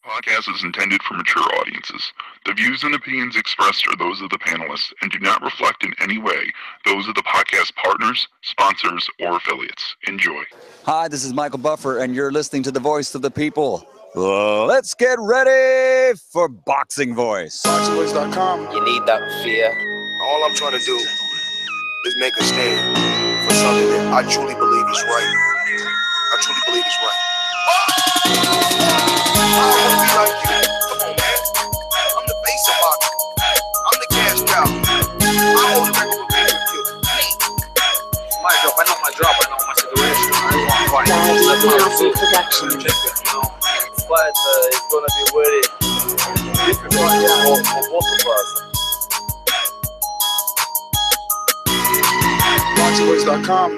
Podcast is intended for mature audiences. The views and opinions expressed are those of the panelists and do not reflect in any way those of the podcast partners, sponsors, or affiliates. Enjoy. Hi, this is Michael Buffer, and you're listening to the voice of the people. Let's get ready for Boxing Voice. ThaBoxingvoice.com. You need that fear. All I'm trying to do is make a stand for something that I truly believe is right. I truly believe is right. I don't want to be like you. Come on, man. I'm the face of boxing. I'm the cash cow. I hold the record with you. My job, I know my job, I know my situation. I want to fight. NSAC production. But it's going to be very difficult for both of us. ThaBoxingvoice.com.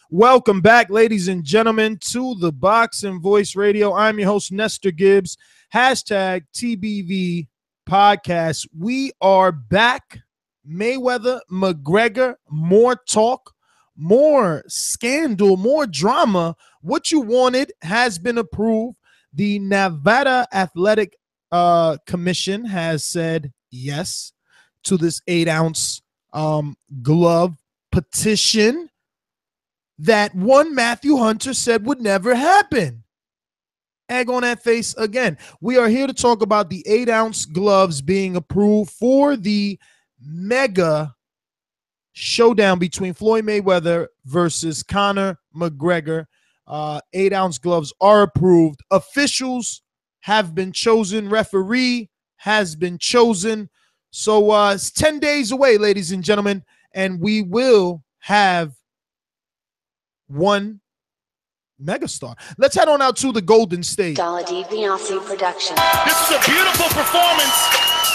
Welcome back, ladies and gentlemen, to the Boxing Voice Radio. I'm your host, Nestor Gibbs. Hashtag TBV podcast. We are back. Mayweather, McGregor, more talk, more scandal, more drama. What you wanted has been approved. The Nevada Athletic Commission has said yes to this 8-ounce glove petition that one Matthew Hunter said would never happen. Egg on that face again. We are here to talk about the 8-ounce gloves being approved for the mega showdown between Floyd Mayweather versus Conor McGregor. 8-ounce gloves are approved. Officials have been chosen. Referee has been chosen. So it's 10 days away, ladies and gentlemen, and we will have one megastar. Let's head on out to the Golden State. ThaBoxingvoice production. This is a beautiful performance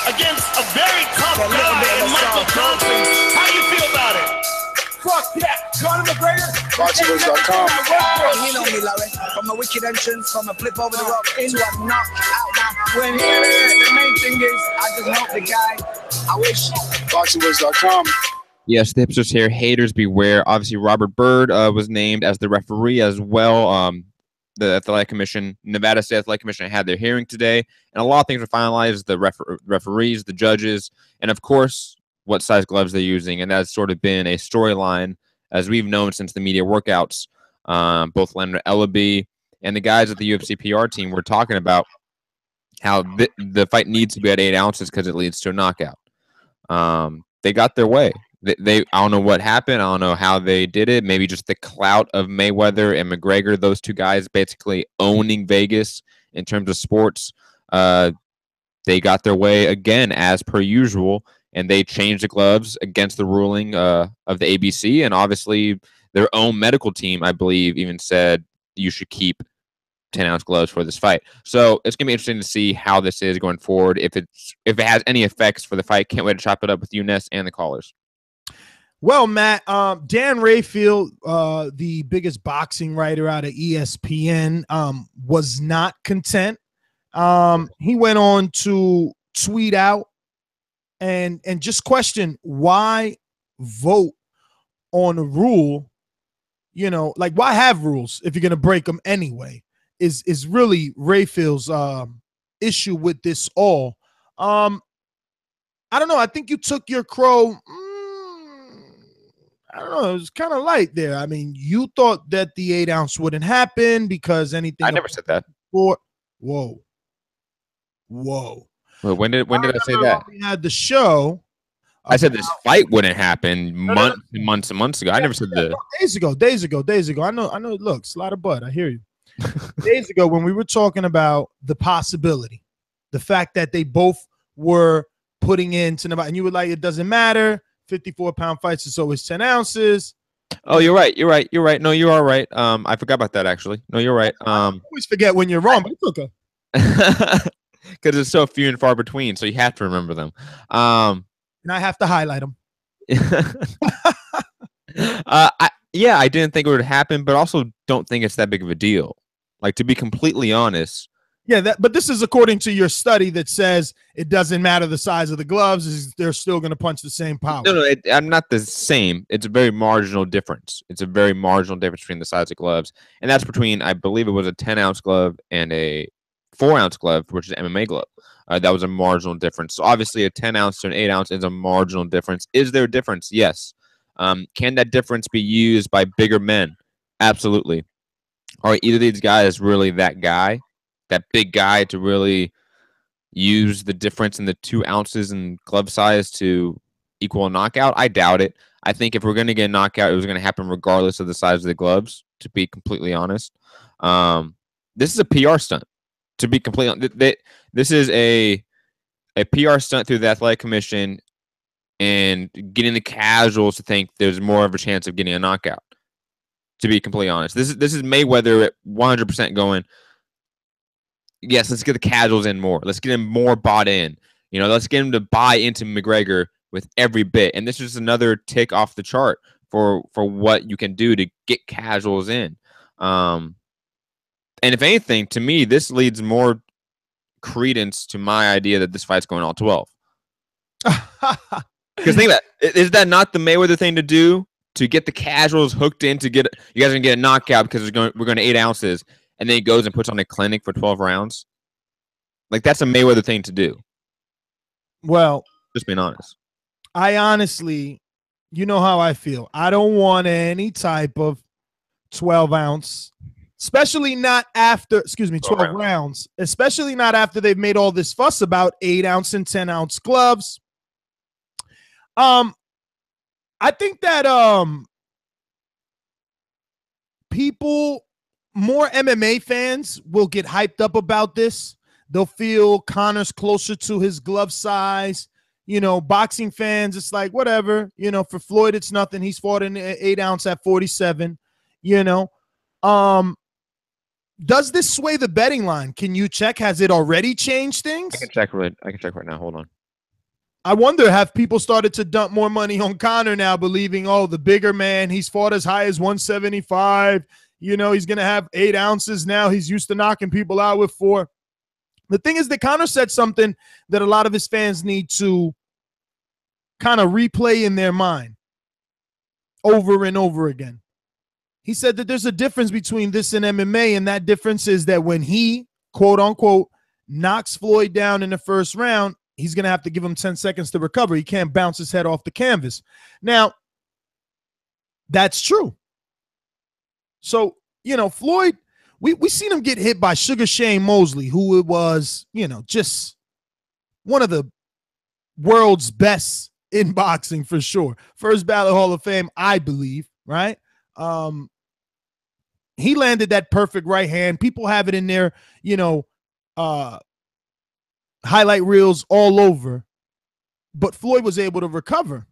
against a very tough guy in Michael Johnson. How do you feel about it? Fuck that. Conor McGregor. ThaBoxingvoice.com. You know me, Larry. From a wicked entrance, from a flip over the rock into a knockout. Now, when the main thing is, I just hope the guy, I wish. ThaBoxingvoice.com. Yes, the hipsters here. Haters beware. Obviously, Robert Byrd was named as the referee as well. The Athletic Commission, Nevada State Athletic Commission, had their hearing today, and a lot of things were finalized. The referees, the judges, and of course, what size gloves they're using. And that's sort of been a storyline, as we've known since the media workouts. Both Leonard Ellaby and the guys at the UFC PR team were talking about how the fight needs to be at 8 ounces because it leads to a knockout. They got their way. I don't know what happened. I don't know how they did it. Maybe just the clout of Mayweather and McGregor, those two guys basically owning Vegas in terms of sports. They got their way again, as per usual, and they changed the gloves against the ruling of the ABC. And obviously, their own medical team, I believe, even said you should keep 10-ounce gloves for this fight. So it's gonna be interesting to see how this is going forward. If it has any effects for the fight, can't wait to chop it up with you, Ness, and the callers. Well, Matt, Dan Rayfield, the biggest boxing writer out of ESPN, was not content. He went on to tweet out and just question why vote on a rule, like why have rules if you're going to break them anyway, is really Rayfield's issue with this all. I don't know. I think you took your crow. I don't know. It was kind of light there. I mean, you thought that the 8-ounce wouldn't happen because anything. I never said that. Whoa. Well, when did I say that? We had the show. I said this fight wouldn't happen months and months ago. I never said that. Days ago. I know. Look, slide a butt. I hear you. Days ago, when we were talking about the possibility, the fact that they both were putting into Nevada, and you were like, it doesn't matter. 54-pound fights is always 10 ounces. Oh, you're right. No, you are right. I forgot about that, actually. No, you're right. I always forget when you're wrong, but it's okay. Because it's so few and far between, so you have to remember them. And I have to highlight them. I didn't think it would happen, but also don't think it's that big of a deal. Like, to be completely honest, Yeah, but this is according to your study that says it doesn't matter the size of the gloves; they're still going to punch the same power. No, I'm not the same. It's a very marginal difference. It's a very marginal difference between the size of gloves, and that's between, I believe it was a 10-ounce glove and a 4-ounce glove, which is an MMA glove. That was a marginal difference. So obviously, a 10-ounce to an 8-ounce is a marginal difference. Is there a difference? Yes. Can that difference be used by bigger men? Absolutely. Are either of these guys really that guy? That big guy to really use the difference in the 2 ounces in glove size to equal a knockout? I doubt it. I think if we're going to get a knockout, it was going to happen regardless of the size of the gloves, to be completely honest. This is a PR stunt, to be completely honest. This is a PR stunt through the Athletic Commission and getting the casuals to think there's more of a chance of getting a knockout, to be completely honest. This is Mayweather at 100% going, yes, let's get the casuals in more. Let's get them more bought in. Let's get them to buy into McGregor with every bit. And this is another tick off the chart for what you can do to get casuals in. And if anything, to me, this leads more credence to my idea that this fight's going all 12. Because think about it. Is that not the Mayweather thing to do? To get the casuals hooked in to get you guys are gonna get a knockout because we're going to 8 ounces. And then he goes and puts on a clinic for 12 rounds. Like, that's a Mayweather thing to do. Well, just being honest. I honestly, you know how I feel. I don't want any type of 12-ounce, especially not after, 12 rounds, especially not after they've made all this fuss about 8-ounce and 10-ounce gloves. I think that more MMA fans will get hyped up about this. They'll feel Conor's closer to his glove size. Boxing fans, it's like, whatever. For Floyd, it's nothing. He's fought in 8-ounce at 47. Does this sway the betting line? Can you check? Has it already changed things? I can check right now. Hold on. I wonder, have people started to dump more money on Conor now, believing, the bigger man, he's fought as high as 175. He's going to have 8 ounces now. He's used to knocking people out with 4. The thing is that Conor said something that a lot of his fans need to kind of replay in their mind over and over again. He said that there's a difference between this and MMA, and that difference is that when he, quote unquote, knocks Floyd down in the first round, he's going to have to give him 10 seconds to recover. He can't bounce his head off the canvas. Now, that's true. So, Floyd, we seen him get hit by Sugar Shane Mosley, who was, just one of the world's best in boxing for sure. First ballot Hall of Fame, I believe, right? He landed that perfect right hand. People have it in their, highlight reels all over. But Floyd was able to recover.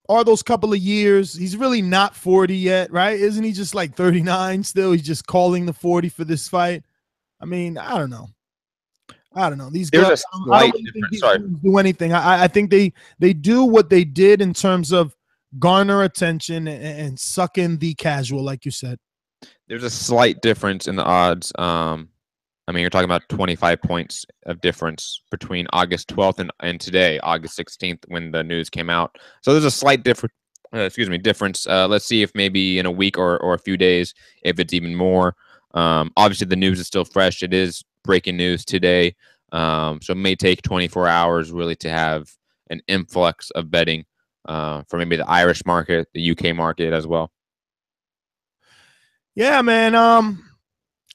Are those couple of years, he's really not 40 yet, right? Isn't he just like 39 still? He's just calling the 40 for this fight. I mean, I don't know. These guys, I don't think these do anything. I think they do what they did in terms of garner attention and suck in the casual, like you said. There's a slight difference in the odds. You're talking about 25 points of difference between August 12th and today, August 16th, when the news came out. So there's a slight difference. Let's see if maybe in a week or a few days, if it's even more. Obviously, the news is still fresh. It is breaking news today. So it may take 24 hours really to have an influx of betting for maybe the Irish market, the UK market as well. Yeah, man.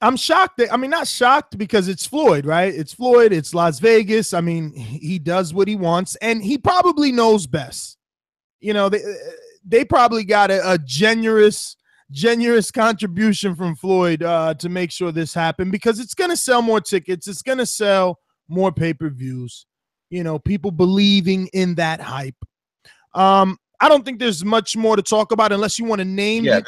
I'm shocked. Not shocked because it's Floyd, right? It's Floyd. It's Las Vegas. He does what he wants, and he probably knows best. They probably got a generous contribution from Floyd to make sure this happened, because it's going to sell more tickets. It's going to sell more pay-per-views. People believing in that hype. I don't think there's much more to talk about unless you want to name. Yeah,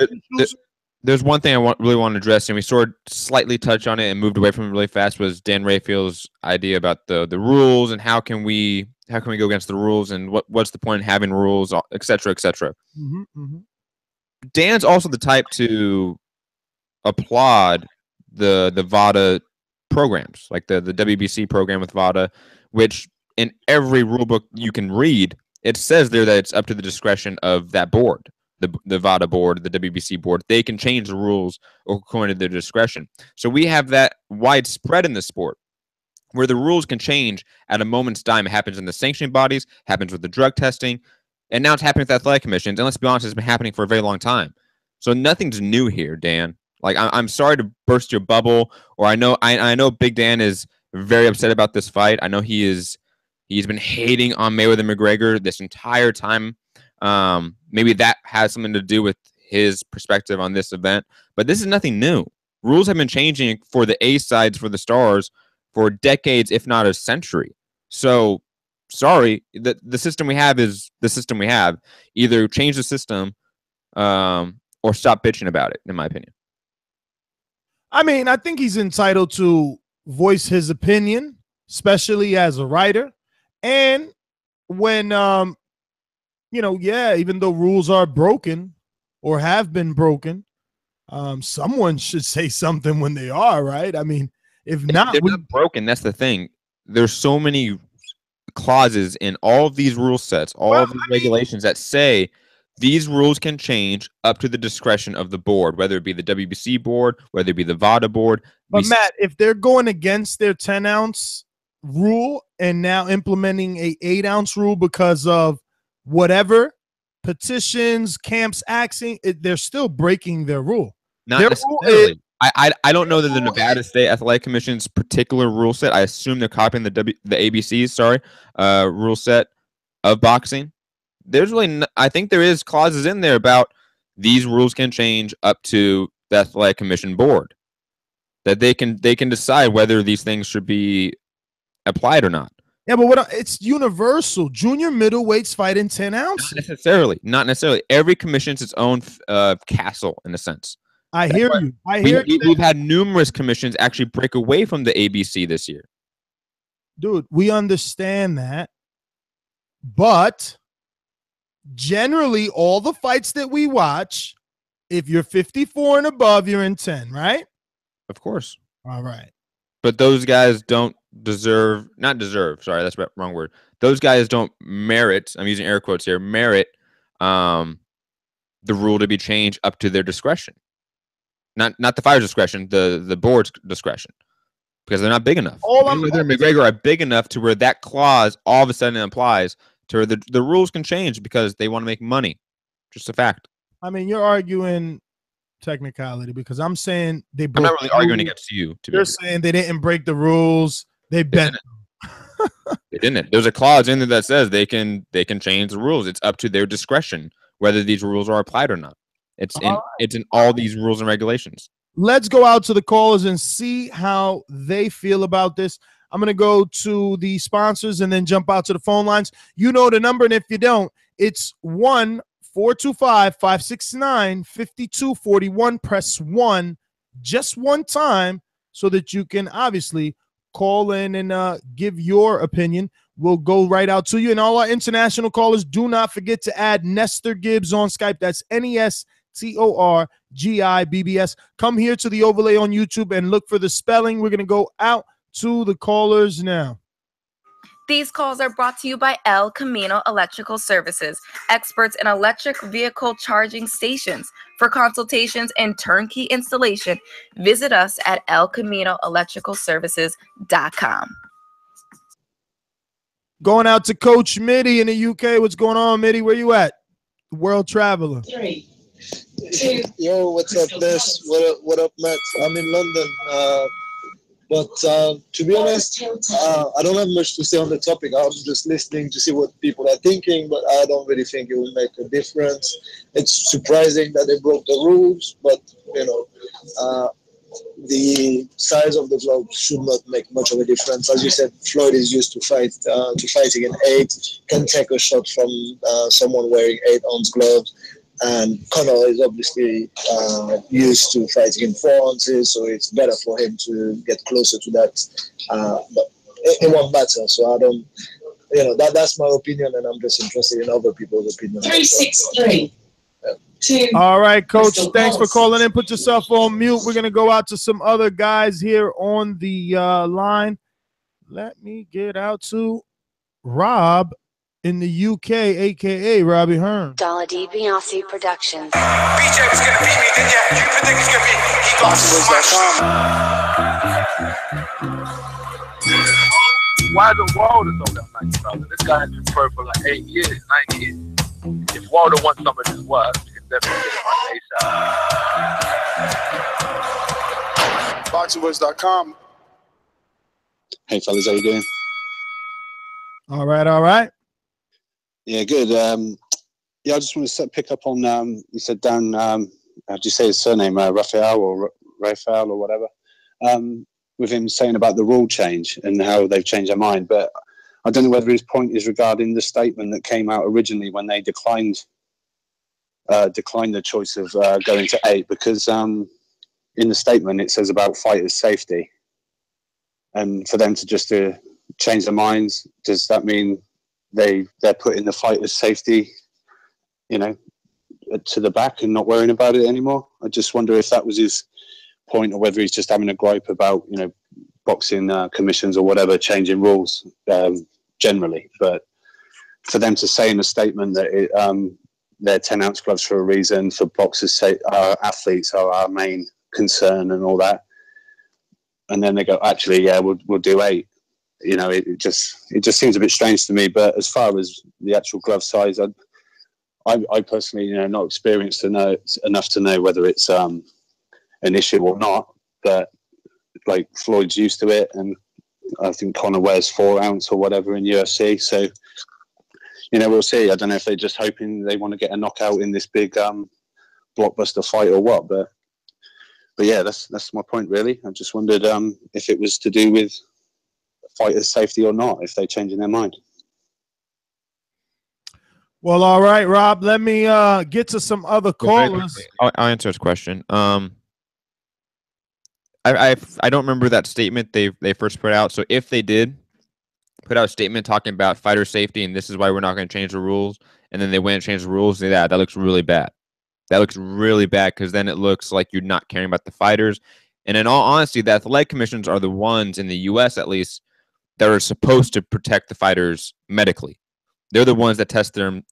there's one thing I really want to address, and we sort of slightly touched on it and moved away from it really fast, was Dan Rayfield's idea about the rules and how can we go against the rules, and what's the point in having rules, et cetera, et cetera. Mm-hmm, mm-hmm. Dan's also the type to applaud the VADA programs, like the WBC program with VADA, which in every rule book you can read, it says there that it's up to the discretion of that board, the VADA board, the WBC board. They can change the rules according to their discretion. So we have that widespread in the sport, where the rules can change at a moment's time. It happens in the sanctioning bodies, happens with the drug testing, and now it's happening with athletic commissions. And let's be honest, it's been happening for a very long time. So nothing's new here, Dan. Like, I'm sorry to burst your bubble, or I know Big Dan is very upset about this fight. I know he's been hating on Mayweather McGregor this entire time. Maybe that has something to do with his perspective on this event, but this is nothing new. Rules have been changing for the A sides, for the stars, for decades, if not a century. So, sorry, the system we have is the system we have. Either change the system, or stop bitching about it, in my opinion. I mean, I think he's entitled to voice his opinion, especially as a writer. And when, even though rules are broken or have been broken, someone should say something when they are, right? I mean, if not, they're not broken. That's the thing. There's so many clauses in all of these rule sets, all of these regulations that say these rules can change up to the discretion of the board, whether it be the WBC board, whether it be the VADA board. But Matt, if they're going against their 10-ounce rule and now implementing a 8-ounce rule because of whatever petitions, camps axing, they're still breaking their rule. Not necessarily. I don't know that the Nevada State Athletic Commission's particular rule set. I assume they're copying the ABC's rule set of boxing. There's really, I think there is clauses in there about these rules can change up to the Athletic Commission board, that they can decide whether these things should be applied or not. Yeah, but it's universal. Junior middleweights fight in 10 ounces. Not necessarily. Every commission's its own castle in a sense. I hear you. We've had numerous commissions actually break away from the ABC this year. Dude, we understand that, but generally, all the fights that we watch, if you're 54 and above, you're in 10, right? Of course. All right. But those guys don't not deserve, sorry, that's the wrong word. Those guys don't merit, I'm using air quotes here, merit the rule to be changed up to their discretion. Not the fighter's discretion, the board's discretion. Because they're not big enough. Mayweather and McGregor are big enough to where that clause all of a sudden applies to where the rules can change because they want to make money. Just a fact. I mean, you're arguing technicality because I'm saying they broke. I'm not really arguing against you. You're saying they didn't break the rules. They bent them. They didn't. There's a clause in there that says they can change the rules. It's up to their discretion whether these rules are applied or not. It's in all these rules and regulations. Let's go out to the callers and see how they feel about this. I'm going to go to the sponsors and then jump out to the phone lines. You know the number, and if you don't, it's 1-425-569-5241. Press 1 just one time so that you can obviously call in and give your opinion. We'll go right out to you. And all our international callers, do not forget to add Nestor Gibbs on Skype. That's NESTORGIBBS. Come here to the overlay on YouTube and look for the spelling. We're going to go out to the callers now. These calls are brought to you by El Camino Electrical Services, experts in electric vehicle charging stations. For consultations and turnkey installation, visit us at elcaminoelectricalservices.com. Going out to Coach Mitty in the UK. What's going on, Mitty? Where you at? World traveler. 3, 2. Yo, what's up, Ness? What up, Matt? I'm in London. But to be honest, I don't have much to say on the topic. I'm just listening to see what people are thinking, but I don't really think it will make a difference. It's surprising that they broke the rules, but, the size of the glove should not make much of a difference. As you said, Floyd is used to fighting in 8, can take a shot from someone wearing 8-ounce gloves. And Conor is obviously used to fighting in 4 ounces, so it's better for him to get closer to that. But it won't matter. So I don't, that's my opinion, and I'm just interested in other people's opinions. 363. All right, Coach. Thanks for calling in. Put yourself on mute. We're going to go out to some other guys here on the line. Let me get out to Rob in the UK, a.k.a. Robbie Hearn. Dollar DiBiase Productions. BJ was gonna beat me, then yeah, you predict he's gonna beat me. He got Why the Walter so that nice, brother? This guy has been pro for like 8 years, 9 years. If Walter wants some of this work, we can definitely get him on ASAP. BoxingVoice.com. Hey fellas, how you doing? All right. Yeah, good. Yeah, I just want to pick up on you said Dan. How do you say his surname? Raphael or whatever. With him saying about the rule change and how they've changed their mind, but I don't know whether his point is regarding the statement that came out originally when they declined the choice of going to 8, because in the statement it says about fighters' safety, and for them to just change their minds, does that mean they're putting the fighters' safety, to the back and not worrying about it anymore? I just wonder if that was his point, or whether he's just having a gripe about boxing commissions or whatever changing rules generally. But for them to say in a statement that they're 10-ounce gloves for a reason, for boxers, say our athletes are our main concern and all that, and then they go, actually, yeah, we'll do 8. It just seems a bit strange to me. But as far as the actual glove size, I personally, not experienced enough to know whether it's an issue or not. But like Floyd's used to it, and I think Conor wears 4-ounce or whatever in UFC. So we'll see. I don't know if they're just hoping they want to get a knockout in this big blockbuster fight or what. But yeah, that's my point really. I just wondered if it was to do with fighters' safety or not, if they're changing their mind. Well, all right, Rob. Let me get to some other callers. I'll answer his question. I don't remember that statement they first put out. So if they did put out a statement talking about fighter safety and this is why we're not going to change the rules, and then they went and changed the rules, that looks really bad. That looks really bad, because then it looks like you're not caring about the fighters. And in all honesty, the athletic commissions are the ones in the U.S. at least that are supposed to protect the fighters medically. They're the ones that test them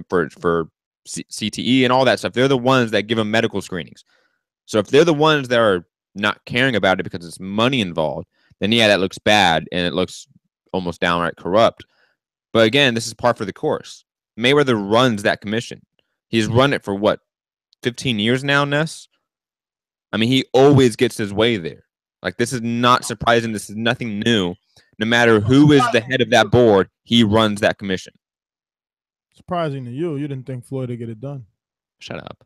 for CTE and all that stuff. They're the ones that give them medical screenings. So if they're the ones that are not caring about it because it's money involved, then yeah, that looks bad and it looks almost downright corrupt. But again, this is par for the course. Mayweather runs that commission. He's run it for what, 15 years now, Ness? I mean, he always gets his way there. Like, this is not surprising. This is nothing new. No matter who is the head of that board, he runs that commission. Surprising to you. You didn't think Floyd would get it done. Shut up.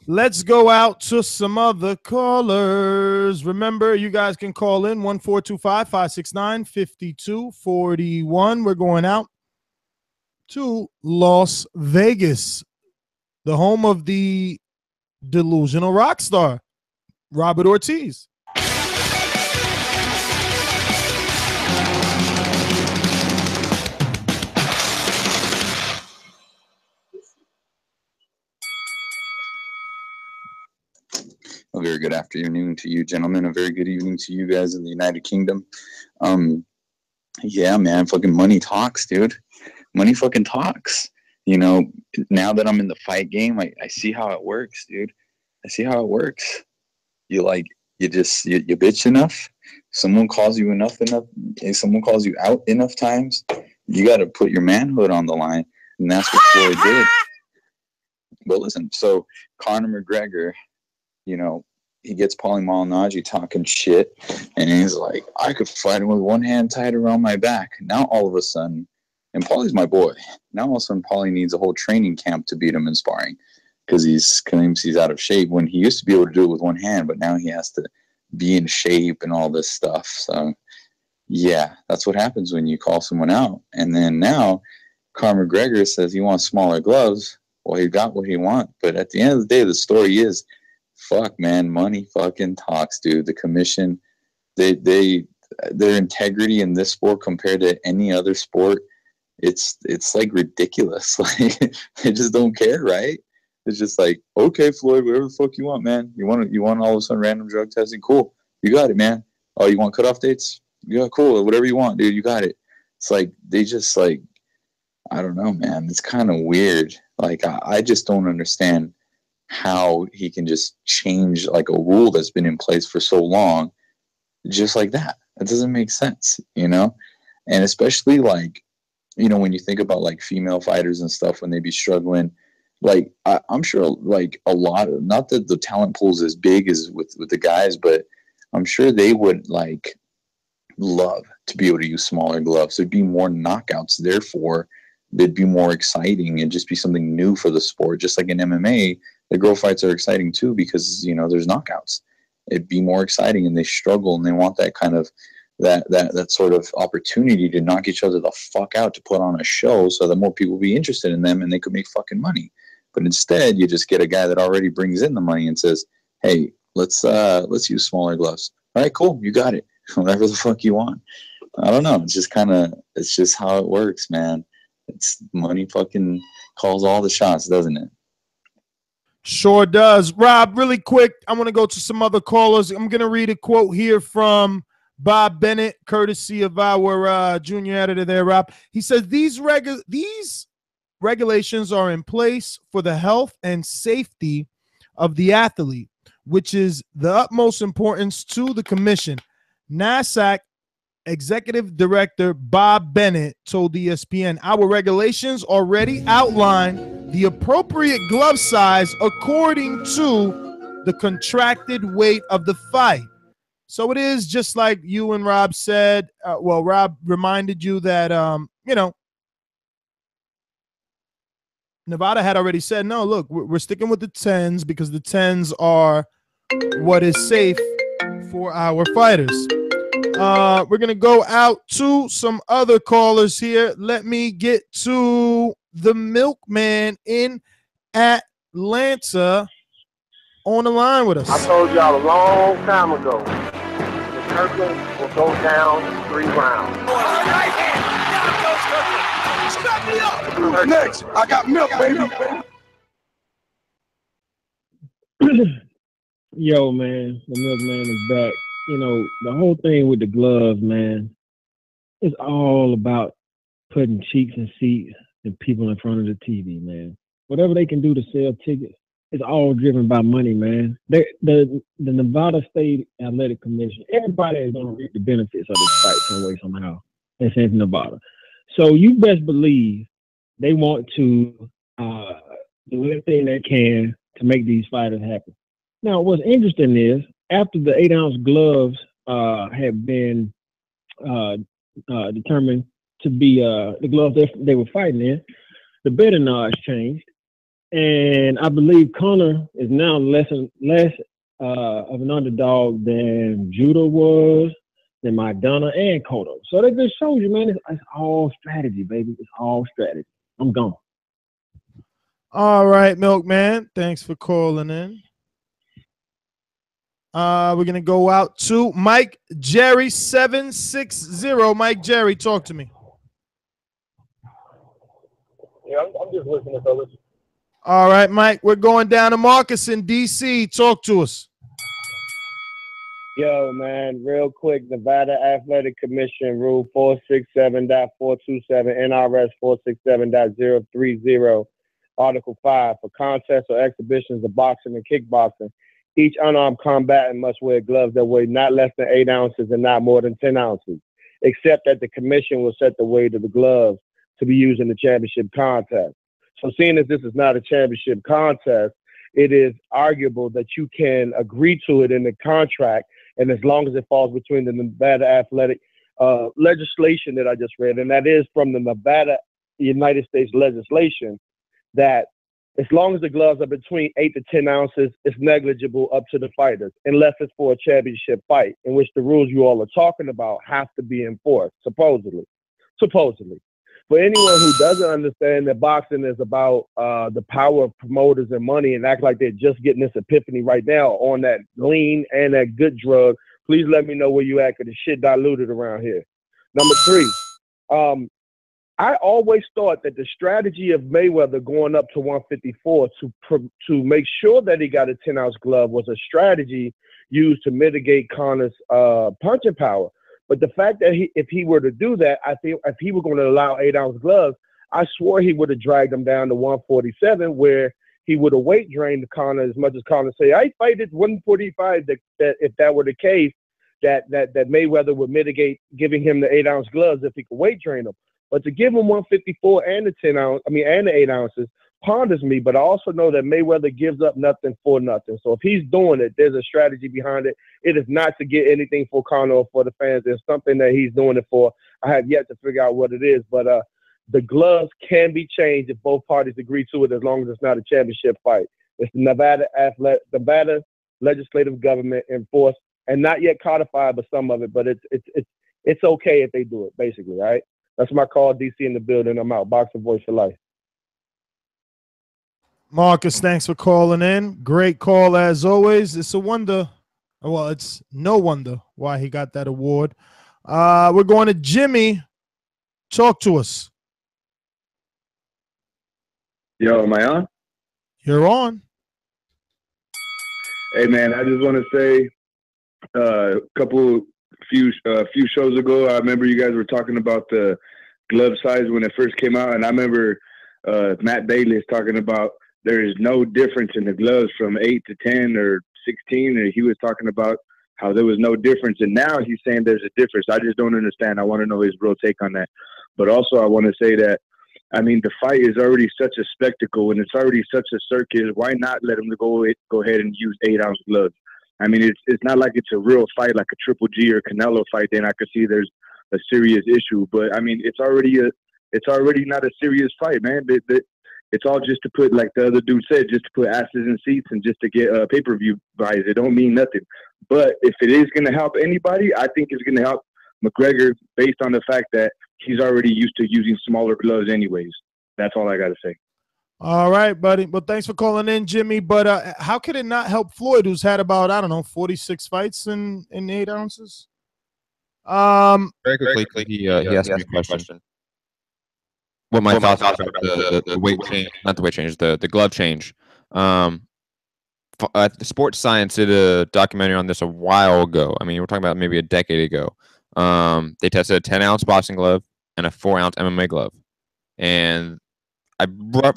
Let's go out to some other callers. Remember, you guys can call in 1-425-569-5241. We're going out to Las Vegas, the home of the delusional rock star, Robert Ortiz. A very good afternoon to you, gentlemen. A very good evening to you guys in the United Kingdom. Yeah, man, fucking money talks, dude. Money fucking talks. Now that I'm in the fight game, I see how it works, dude. I see how it works. You bitch enough. Someone calls you enough. Someone calls you out enough times. You got to put your manhood on the line, and that's what Floyd did. But listen, so Conor McGregor, he gets Paulie Malignaggi talking shit, and he's like, I could fight him with one hand tied around my back. Now all of a sudden, and Paulie's my boy, now all of a sudden Paulie needs a whole training camp to beat him in sparring, because he claims he's out of shape when he used to be able to do it with one hand, but now he has to be in shape and all this stuff. So yeah, that's what happens when you call someone out. And then now Conor McGregor says he wants smaller gloves. Well, he got what he wants, but at the end of the day, the story is, fuck, man, money fucking talks, dude. The commission, their integrity in this sport compared to any other sport, it's like ridiculous. Like, they just don't care, right? It's just like, okay, Floyd, whatever the fuck you want, man. You want all of a sudden random drug testing? Cool. You got it, man. Oh, you want cutoff dates? Yeah, cool. Whatever you want, dude. You got it. It's like, they just like, I don't know, man. It's kind of weird. Like, I just don't understand how he can just change like a rule that's been in place for so long just like that. It doesn't make sense, you know? And especially like, you know, when you think about like female fighters and stuff, when they be struggling, like I'm sure like a lot of, not that the talent pool is as big as with the guys, but I'm sure they would like love to be able to use smaller gloves. There'd be more knockouts, therefore they'd be more exciting and just be something new for the sport. Just like in MMA, the girl fights are exciting too because, you know, there's knockouts. It'd be more exciting, and they struggle, and they want that kind of that sort of opportunity to knock each other the fuck out, to put on a show so that more people be interested in them and they could make fucking money. But instead, you just get a guy that already brings in the money and says, hey, let's use smaller gloves. All right, cool, you got it. Whatever the fuck you want. I don't know. It's just it's just how it works, man. It's money fucking calls all the shots, doesn't it? Sure does. Rob, really quick, I want to go to some other callers. I'm going to read a quote here from Bob Bennett, courtesy of our junior editor there, Rob. He says, these regulations are in place for the health and safety of the athlete, which is the utmost importance to the commission. NSAC Executive Director Bob Bennett told ESPN, our regulations already outline the appropriate glove size according to the contracted weight of the fight. So it is just like you and Rob said. Rob reminded you that, you know, Nevada had already said, no, look, we're sticking with the 10s because the 10s are what is safe for our fighters. We're going to go out to some other callers here. Let me get to the milkman in Atlanta on the line with us. I told y'all a long time ago, the Kirkland will go down in 3 rounds. Right hand. Strap me up. Who's next? I got milk, baby. Yo, man, the milkman is back. You know, the whole thing with the gloves, man, it's all about putting cheeks and seats and people in front of the TV, man. Whatever they can do to sell tickets, it's all driven by money, man. The Nevada State Athletic Commission, everybody is going to reap the benefits of this fight some way, somehow. It's in Nevada. So you best believe they want to do everything they can to make these fighters happy. Now, what's interesting is, after the 8-ounce gloves had been determined to be the gloves they were fighting in, the betting odds changed. And I believe Conor is now less of an underdog than Judah was, than Maidana and Cotto. So that just shows you, man, it's all strategy, baby. It's all strategy. I'm gone. All right, Milkman. Thanks for calling in. We're going to go out to Mike Jerry 760. Mike Jerry, talk to me. Yeah, I'm just listening, fellas. All right, Mike, we're going down to Marcus in D.C. Talk to us. Yo, man, real quick, Nevada Athletic Commission Rule 467.427, NRS 467.030, Article 5, for contests or exhibitions of boxing and kickboxing, each unarmed combatant must wear gloves that weigh not less than 8 ounces and not more than 10 ounces, except that the commission will set the weight of the gloves to be used in the championship contest. So seeing as this is not a championship contest, it is arguable that you can agree to it in the contract, and as long as it falls between the Nevada Athletic legislation that I just read, and that is from the Nevada United States legislation, that as long as the gloves are between 8 to 10 ounces, it's negligible up to the fighters, unless it's for a championship fight, in which the rules you all are talking about have to be enforced, supposedly. For anyone who doesn't understand that boxing is about the power of promoters and money and act like they're just getting this epiphany right now on that lean and that good drug, please let me know where you at, because the shit diluted around here. Number 3, I always thought that the strategy of Mayweather going up to 154 to make sure that he got a 10-ounce glove was a strategy used to mitigate Conor's punching power. But the fact that if he were to do that, I think if he were going to allow 8-ounce gloves, I swore he would have dragged him down to 147, where he would have weight drained Conor as much as Conor say, I fight at 145. That if that were the case, that Mayweather would mitigate giving him the 8-ounce gloves if he could weight drain him. But to give him 154 and the 10-ounce, and the 8 ounces ponders me. But I also know that Mayweather gives up nothing for nothing. So if he's doing it, there's a strategy behind it. It is not to get anything for Conor or for the fans. There's something that he's doing it for. I have yet to figure out what it is. But the gloves can be changed if both parties agree to it, as long as it's not a championship fight. It's the Nevada legislative government enforced and not yet codified, but some of it. But it's okay if they do it, basically, right? That's my call. DC in the building. I'm out. Boxing Voice for life. Marcus, thanks for calling in. Great call as always. It's a wonder. Well, it's no wonder why he got that award. We're going to Jimmy. Talk to us. Yo, am I on? You're on. Hey, man, I just want to say few shows ago, I remember you guys were talking about the glove size when it first came out, and I remember Matt Bayless talking about there is no difference in the gloves from 8 to 10 or 16, and he was talking about how there was no difference, and now he's saying there's a difference. I just don't understand. I want to know his real take on that. But also I want to say that, I mean, the fight is already such a spectacle, and it's already such a circus. Why not let him go ahead and use 8-ounce gloves? I mean, it's not like it's a real fight like a Triple G or Canelo fight. Then I could see there's a serious issue. But I mean, it's already not a serious fight, man. It's all just to put, like the other dude said, just to put asses in seats and just to get pay-per-view buys. It don't mean nothing. But if it is going to help anybody, I think it's going to help McGregor based on the fact that he's already used to using smaller gloves anyways. That's all I got to say. All right, buddy. Well, thanks for calling in, Jimmy. But how could it not help Floyd, who's had about, 46 fights in 8 ounces? Very quickly, he asked me a question. What my thoughts are about the weight change, not the weight change, the glove change. The Sports Science did a documentary on this a while ago. I mean, we're talking about maybe a decade ago. They tested a 10-ounce boxing glove and a 4-ounce MMA glove. And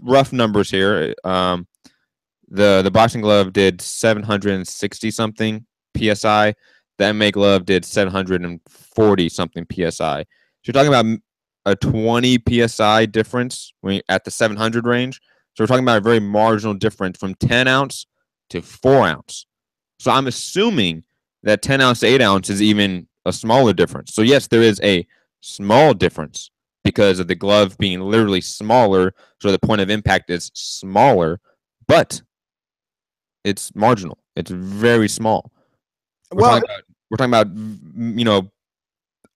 rough numbers here. The boxing glove did 760 something psi. The MMA glove did 740 something psi. So you're talking about a 20 psi difference when you're at the 700 range. So we're talking about a very marginal difference from 10 ounce to 4 ounce. So I'm assuming that 10 ounce to 8 ounce is even a smaller difference. So yes, there is a small difference because of the glove being literally smaller, so the point of impact is smaller, but it's marginal. It's very small. We're talking about,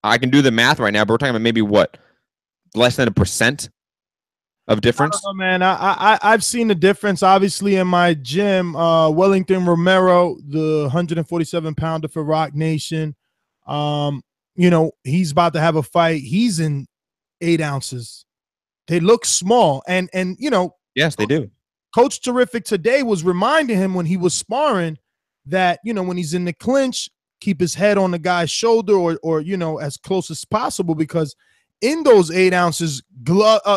I can do the math right now, but we're talking about maybe what, less than 1% of difference? I don't know, man. I've seen the difference, obviously, in my gym. Wellington Romero, the 147-pounder for Rock Nation, he's about to have a fight. He's in 8 ounces. They look small. And yes, they do. Coach Terrific today was reminding him when he was sparring that, when he's in the clinch, keep his head on the guy's shoulder or as close as possible, because in those 8 ounces,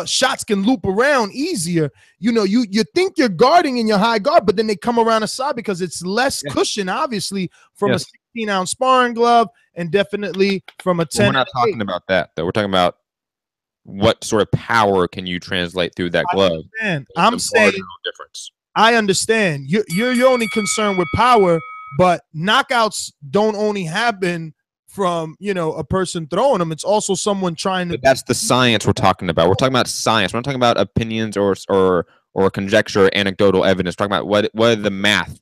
shots can loop around easier. You think you're guarding in your high guard, but then they come around the side because it's less cushion, obviously, from a 16-ounce sparring glove and definitely from a 10. We're not talking about that, though. We're talking about what sort of power can you translate through that glove. I'm saying difference. I understand. You're only concerned with power, but knockouts don't only happen from a person throwing them. It's also someone trying to. But that's the science we're talking about. We're talking about science. We're not talking about opinions or conjecture, or anecdotal evidence. We're talking about what are the math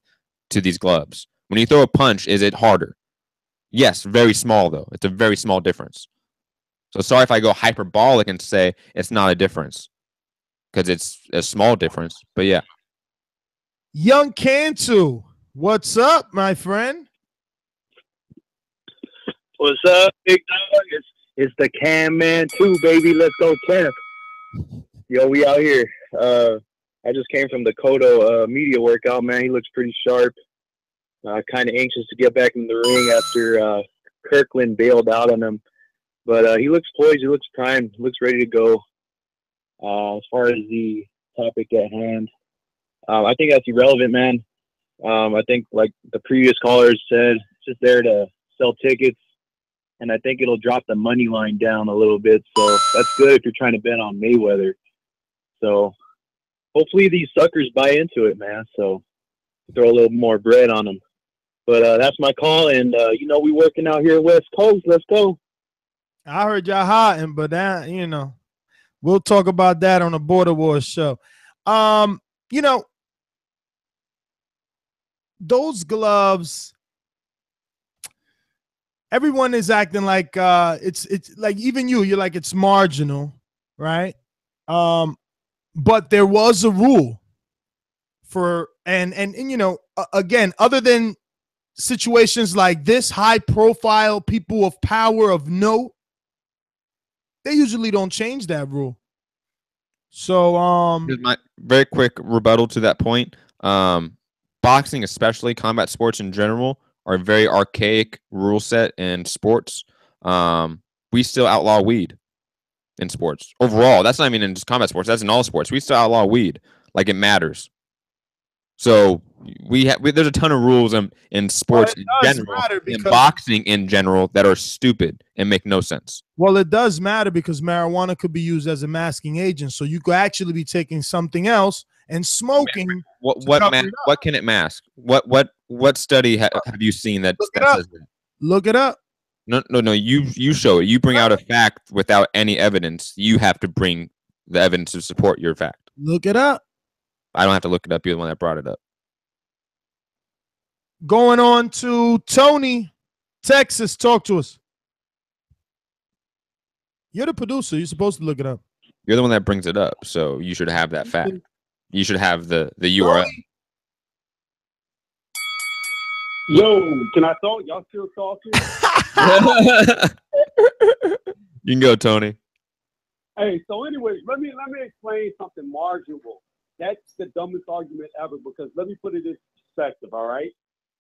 to these gloves. When you throw a punch, is it harder? Yes, very small though. It's a very small difference. So sorry if I go hyperbolic and say it's not a difference, because it's a small difference. But yeah. Young Cantu, what's up, my friend? What's up, big dog? It's the Cam Man 2, baby. Let's go, champ. Yo, we out here. I just came from the Cotto media workout, man. He looks pretty sharp. Kind of anxious to get back in the ring after Kirkland bailed out on him. But he looks poised. He looks primed. He looks ready to go. As far as the topic at hand, I think that's irrelevant, man. I think, like the previous callers said, it's just there to sell tickets. And I think it'll drop the money line down a little bit. So that's good if you're trying to bet on Mayweather. So hopefully these suckers buy into it, man. So throw a little more bread on them. But that's my call. And, you know, we working out here West Coast. Let's go. I heard y'all hotting, but that, you know, we'll talk about that on the Border Wars show. You know, those gloves, everyone is acting like it's like, even you're like, it's marginal, right? But there was a rule for, and you know, again, other than situations like this, high profile people of power of note, they usually don't change that rule. So here's my very quick rebuttal to that point. Boxing, especially combat sports in general, are a very archaic rule set in sports. We still outlaw weed in sports overall. That's not even in just combat sports. That's in all sports. We still outlaw weed like it matters. So there's a ton of rules in sports in general, in boxing in general, that are stupid and make no sense. Well, it does matter because marijuana could be used as a masking agent. So you could actually be taking something else and smoking. What can it mask? What study have you seen that says that? Look it up. No. You show it. You bring out a fact without any evidence. You have to bring the evidence to support your fact. Look it up. I don't have to look it up. You're the one that brought it up. Going on to Tony, Texas. Talk to us. You're the producer. You're supposed to look it up. You're the one that brings it up, so you should have that fact. You should have the URL. Yo, can I talk? Y'all still talking? You can go, Tony. Hey, so anyways, let me explain something marginal. That's the dumbest argument ever, because let me put it in perspective, all right?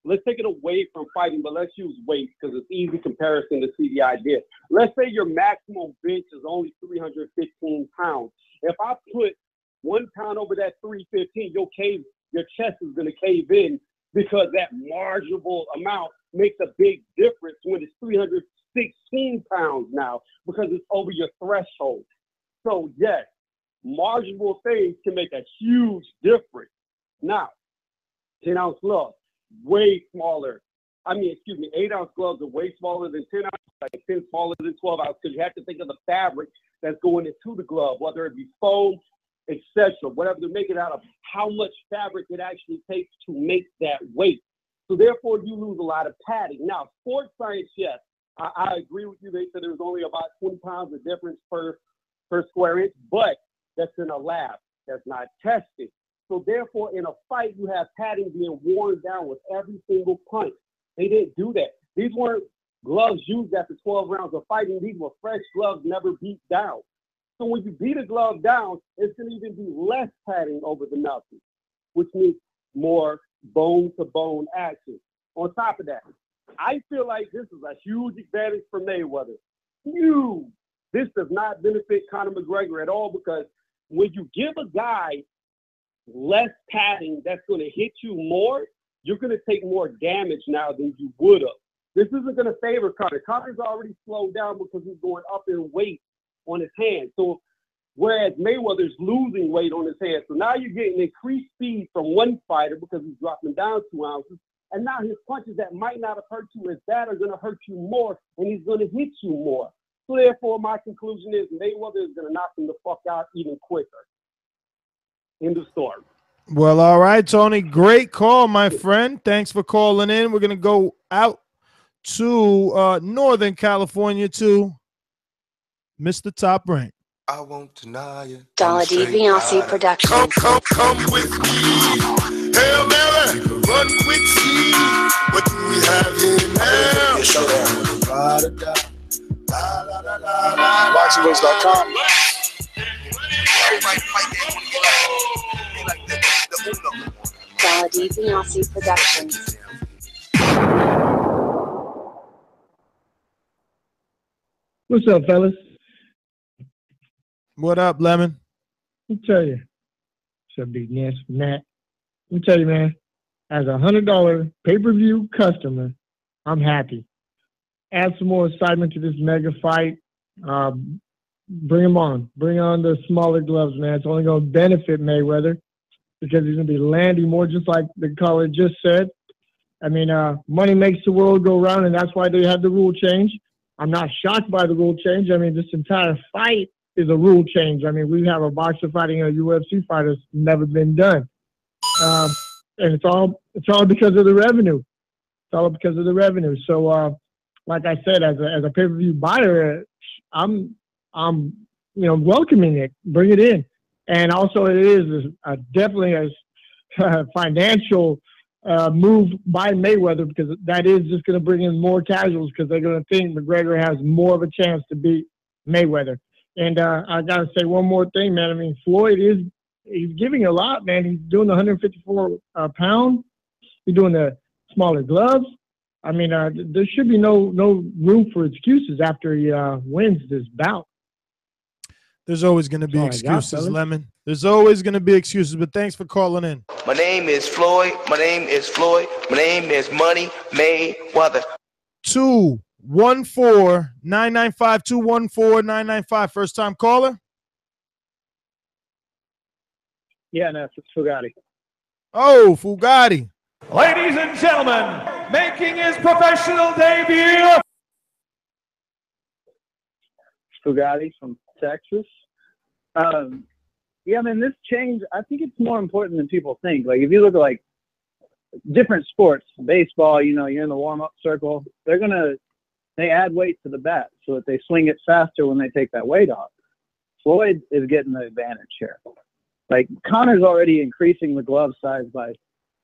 Let's take it away from fighting, but let's use weight because it's easy comparison to see the idea. Let's say your maximum bench is only 315 pounds. If I put 1 pound over that 315, your chest is going to cave in, because that marginal amount makes a big difference when it's 316 pounds now, because it's over your threshold. So yes, marginal things can make a huge difference. Now, 10-ounce gloves, way smaller. 8-ounce gloves are way smaller than 10 ounce, like 10 smaller than 12 ounce, because you have to think of the fabric that's going into the glove, whether it be foam, etc., whatever they're making out of, how much fabric it actually takes to make that weight. So therefore, you lose a lot of padding. Now, sports science, yes, I agree with you. They said there was only about 20 pounds of difference per square inch, but that's in a lab. That's not tested. So therefore, in a fight, you have padding being worn down with every single punch. They didn't do that. These weren't gloves used after 12 rounds of fighting. These were fresh gloves, never beat down. So when you beat a glove down, it's going to even be less padding over the knuckles, which means more bone-to-bone action. On top of that, I feel like this is a huge advantage for Mayweather. Huge. This does not benefit Conor McGregor at all, because when you give a guy less padding that's going to hit you more, you're going to take more damage now than you would have. This isn't going to favor Conor. Conor's already slowed down because he's going up in weight on his hand. So whereas Mayweather's losing weight on his hand. So now you're getting increased speed from one fighter because he's dropping down 2 ounces. And now his punches that might not have hurt you as bad are going to hurt you more, and he's going to hit you more. So therefore, my conclusion is Mayweather is going to knock him the fuck out even quicker. End of story. Well, all right, Tony. Great call, my friend. Thanks for calling in. We're going to go out to Northern California to Mr. Top Rank. I won't deny it. Dollar DiBiase Productions. Come with me. Hail Mary, run quick, see. What do we have here now? La, la, la, la. ThaBoxingvoice.com. Everybody fight there want to be like the Uno. ThaBoxingvoice Productions. What's up, fellas? What up, Lemon? Let me tell you. Should be Ness, Nat. Let me tell you, man. As a $100 pay-per-view customer, I'm happy. Add some more excitement to this mega fight. Bring them on. Bring on the smaller gloves, man. It's only going to benefit Mayweather because he's going to be landing more, just like the caller just said. I mean, money makes the world go round, and that's why they had the rule change. I'm not shocked by the rule change. I mean, this entire fight is a rule change. I mean, we have a boxer fighting a UFC fighter. It's never been done. And it's all because of the revenue. It's all because of the revenue. So, like I said, as a pay-per-view buyer, I'm welcoming it. Bring it in. And also, it is definitely a financial move by Mayweather, because that is just going to bring in more casuals, because they're going to think McGregor has more of a chance to beat Mayweather. And I got to say one more thing, man. I mean, Floyd he's giving a lot, man. He's doing the 154 pound. He's doing the smaller gloves. I mean, there should be no room for excuses after he wins this bout. There's always going to be excuses, Lemon. There's always going to be excuses, but thanks for calling in. My name is Floyd. My name is Floyd. My name is Money Mayweather. 214-995, 214-995. First time caller? Yeah, no, it's Fugatti. Oh, Fugatti. Ladies and gentlemen, making his professional debut. Fugatti from Texas. Yeah, man, this change, I think it's more important than people think. Like, if you look at, like, different sports, baseball, you're in the warm-up circle, they add weight to the bat so that they swing it faster when they take that weight off. Floyd is getting the advantage here. Like, Conor's already increasing the glove size by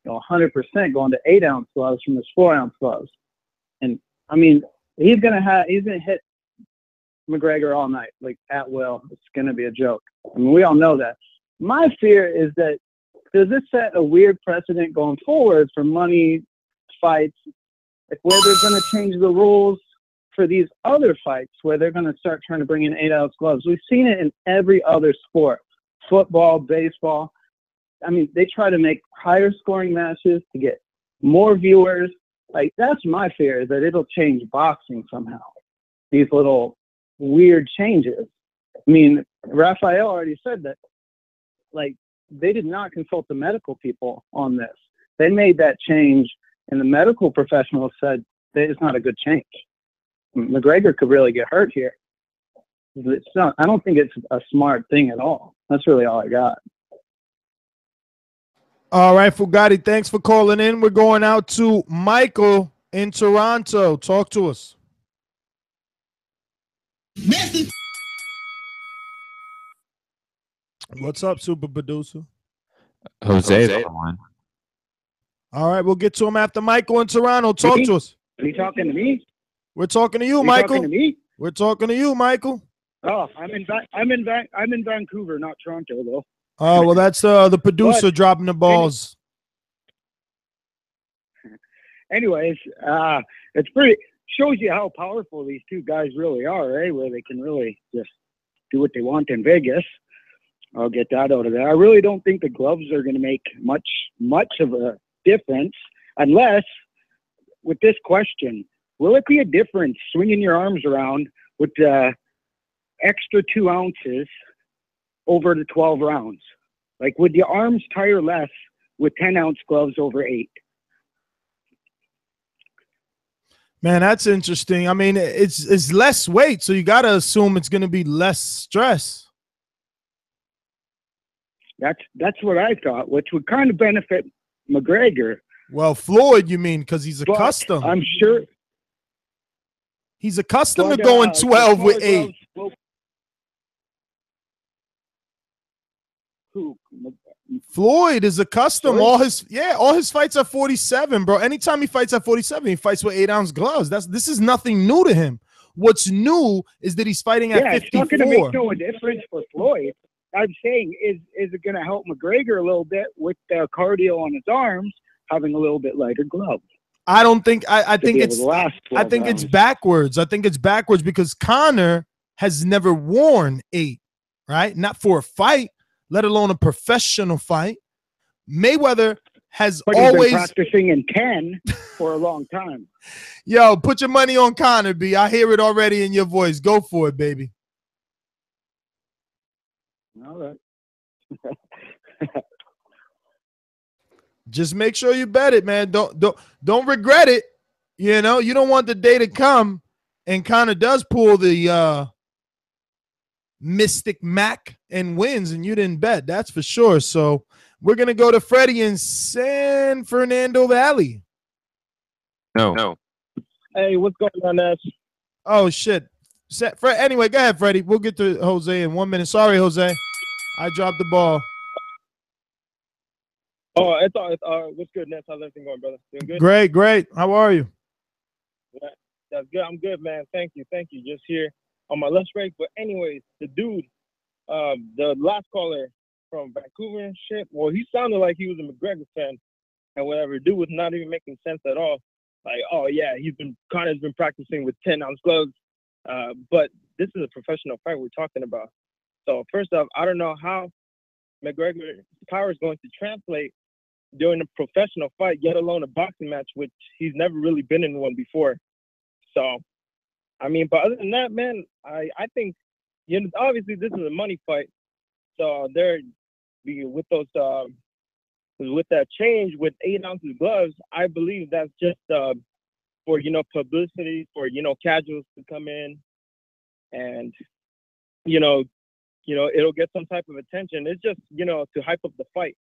100%, going to 8-ounce gloves from his 4-ounce gloves. And, I mean, he's going to hit McGregor all night, like, at will. It's going to be a joke. I mean, we all know that. My fear is that, does this set a weird precedent going forward for money fights, like where they're going to change the rules for these other fights, where they're going to start trying to bring in 8-ounce gloves? We've seen it in every other sport, football, baseball. I mean, they try to make higher scoring matches to get more viewers. Like, that's my fear, is that it'll change boxing somehow. These little weird changes. I mean, Raphael already said that, like, they did not consult the medical people on this. They made that change, and the medical professionals said that it's not a good change. McGregor could really get hurt here. It's not. I don't think it's a smart thing at all. That's really all I got. All right, Fugatti, thanks for calling in. We're going out to Michael in Toronto. Talk to us. What's up, super producer? Jose's on the line. All right, we'll get to him after Michael in Toronto. Talk to us. Are you talking to me? We're talking to you, Michael. Talking to me? We're talking to you, Michael. Oh, I'm in Vancouver, not Toronto, though. Oh, well, that's the producer dropping the balls. Anyways, it's pretty, shows you how powerful these two guys really are, right? Where they can really just do what they want in Vegas. I'll get that out of there. I really don't think the gloves are going to make much of a difference, unless, with this question, will it be a difference swinging your arms around with the extra 2 ounces over the 12 rounds? Like, would your arms tire less with 10-ounce gloves over 8? Man, that's interesting. I mean, it's less weight, so you got to assume it's going to be less stress. That's what I thought, which would kind of benefit McGregor. Well, Floyd, you mean, because he's accustomed. I'm sure he's accustomed to going 12 with 8. Who? Floyd is accustomed. All his fights are 47, bro. Anytime he fights at 47, he fights with 8-ounce gloves. This is nothing new to him. What's new is that he's fighting at 54. It's not going to make no difference for Floyd. I'm saying, is it going to help McGregor a little bit with the cardio on his arms, having a little bit lighter gloves? I don't think I think it's backwards. I think it's backwards because Conor has never worn 8, right? Not for a fight, let alone a professional fight. Mayweather has always been practicing in 10 for a long time. Yo, put your money on Conor, B. I hear it already in your voice. Go for it, baby. All right. Just make sure you bet it, man. Don't regret it. You know, you don't want the day to come and Conor does pull the Mystic Mac and wins and you didn't bet. That's for sure. So we're going to go to Freddie in San Fernando Valley. No. Hey, what's going on, Ness? Oh, shit. Anyway, go ahead, Freddie. We'll get to Jose in 1 minute. Sorry, Jose. I dropped the ball. Oh, it's what's good, Ness? How's everything going, brother? Doing good? Great. How are you? Yeah, that's good. I'm good, man. Thank you. Just here on my lunch break. But anyways, the dude, the last caller from Vancouver and shit, well, he sounded like he was a McGregor fan and whatever. Dude was not even making sense at all. Like, oh, yeah, Conor's been practicing with 10-ounce gloves. But this is a professional fight we're talking about. So first off, I don't know how McGregor's power is going to translate during a professional fight, let alone a boxing match, which he's never really been in one before. So, I mean, but other than that, man, I think, you know, obviously this is a money fight. So with those, with that change with 8 ounces gloves, I believe that's just for, you know, publicity, for, you know, casuals to come in and, you know, it'll get some type of attention. It's just, you know, to hype up the fight.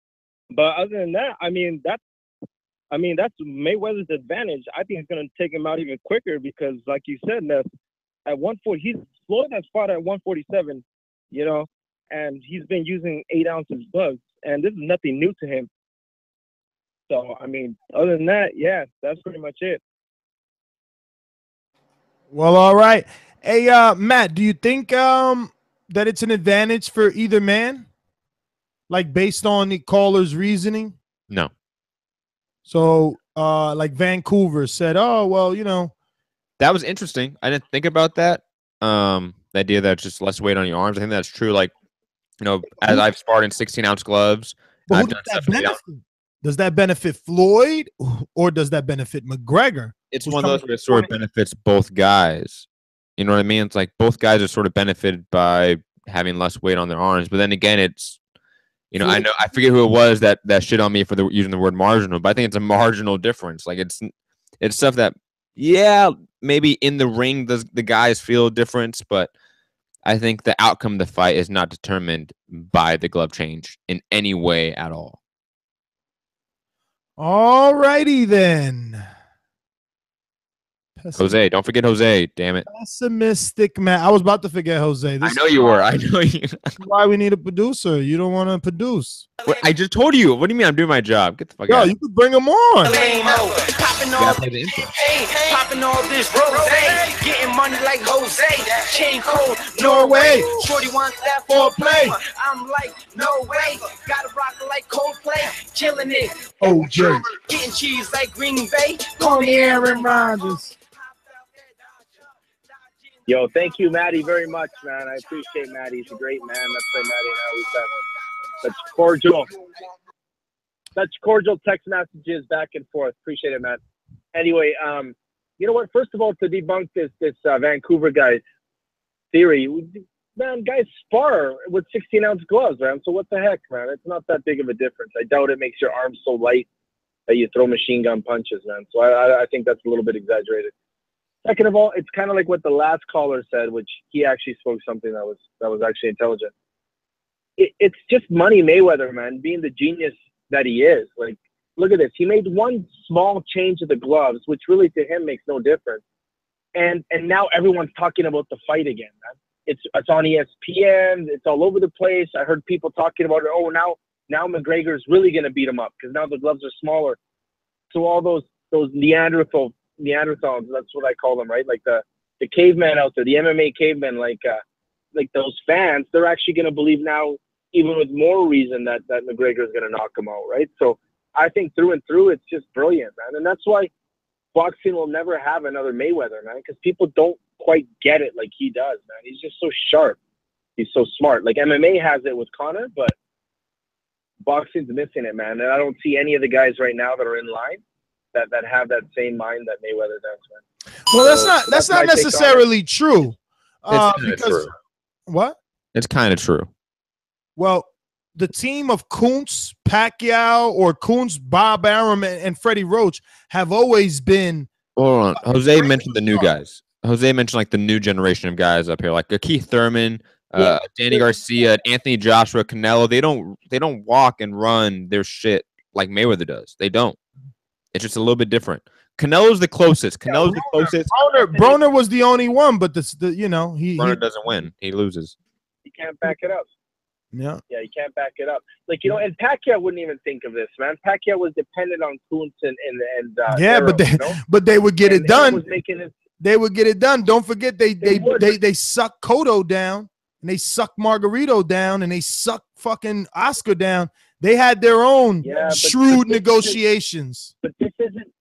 But other than that, that's Mayweather's advantage. I think it's going to take him out even quicker because, like you said, Ness, at 140, Floyd has fought at 147, you know, and he's been using 8 ounces gloves, and this is nothing new to him. So, I mean, other than that, yeah, that's pretty much it. Well, all right. Hey, Matt, do you think that it's an advantage for either man? Like based on the caller's reasoning? No. So, like Vancouver said, oh, well, you know. That was interesting. I didn't think about that. The idea that it's just less weight on your arms. I think that's true. Like, you know, as I've sparred in 16-ounce gloves. But does that benefit Floyd or does that benefit McGregor? It's one of those where it sort of benefits both guys. You know what I mean? It's like both guys are sort of benefited by having less weight on their arms. But then again, it's, you know, I forget who it was that shit on me for using the word marginal, but I think it's a marginal difference. Like it's stuff that, yeah, maybe in the ring does the guys feel a difference, but I think the outcome of the fight is not determined by the glove change in any way at all. All righty then. Jose, don't forget Jose. Damn it. Pessimistic man. I was about to forget Jose. I know you were. I know you. That's why we need a producer. You don't want to produce. What, I just told you. What do you mean I'm doing my job? Get the fuck out. Yo, you could bring him on. Popping all this rose, getting money like Jose. Chain code, Norway. Shorty wants that foreplay. I'm like, no way. Gotta rock it like Coldplay. Killing it. OJ. Getting cheese like Green Bay. Call me Aaron Rodgers. Yo, thank you, Maddie, very much, man. I appreciate Maddie. He's a great man. That's why Maddie and I always have such cordial text messages back and forth. Appreciate it, man. Anyway, you know what? First of all, to debunk this Vancouver guy's theory, man, guys spar with 16-ounce gloves, man. So what the heck, man? It's not that big of a difference. I doubt it makes your arms so light that you throw machine gun punches, man. So I think that's a little bit exaggerated. Second of all, it's kind of like what the last caller said, which he actually spoke something that was actually intelligent. It's just Money Mayweather, man, being the genius that he is. Like, look at this. He made one small change to the gloves, which really to him makes no difference. And now everyone's talking about the fight again, man. It's on ESPN. It's all over the place. I heard people talking about it. Oh, now McGregor's really going to beat him up because now the gloves are smaller. So all those Neanderthals, that's what I call them, right? Like the the caveman out there, the MMA cavemen, like those fans, they're actually going to believe now, even with more reason, that McGregor is going to knock him out, right? So I think through and through, it's just brilliant, man. And that's why boxing will never have another Mayweather, man, because people don't quite get it like he does, man. He's just so sharp. He's so smart. Like MMA has it with Conor, but boxing's missing it, man. And I don't see any of the guys right now that are in line that have that same mind that Mayweather does, man. Well, So that's not necessarily true. It's Because true. what? It's kind of true. Well, the team of Kuntz, Pacquiao, or Kuntz, Bob Arum, and Freddie Roach have always been. Hold on. Jose mentioned the new guys. Jose mentioned like the new generation of guys up here, like Keith Thurman, Danny Garcia, Anthony Joshua, Canelo. They don't walk and run their shit like Mayweather does. They don't. It's just a little bit different. Canelo's the closest. Canelo's the closest. Broner was the only one, but Broner doesn't win. He loses. You can't back it up. Yeah. Yeah, you can't back it up. Like, and Pacquiao wouldn't even think of this, man. Pacquiao was dependent on Kuntz and yeah, Arrow, but they would get it done. Was making it, they would get it done. Don't forget they suck Cotto down, and they suck Margarito down, and they suck fucking Oscar down. They had their own shrewd negotiations. But this isn't.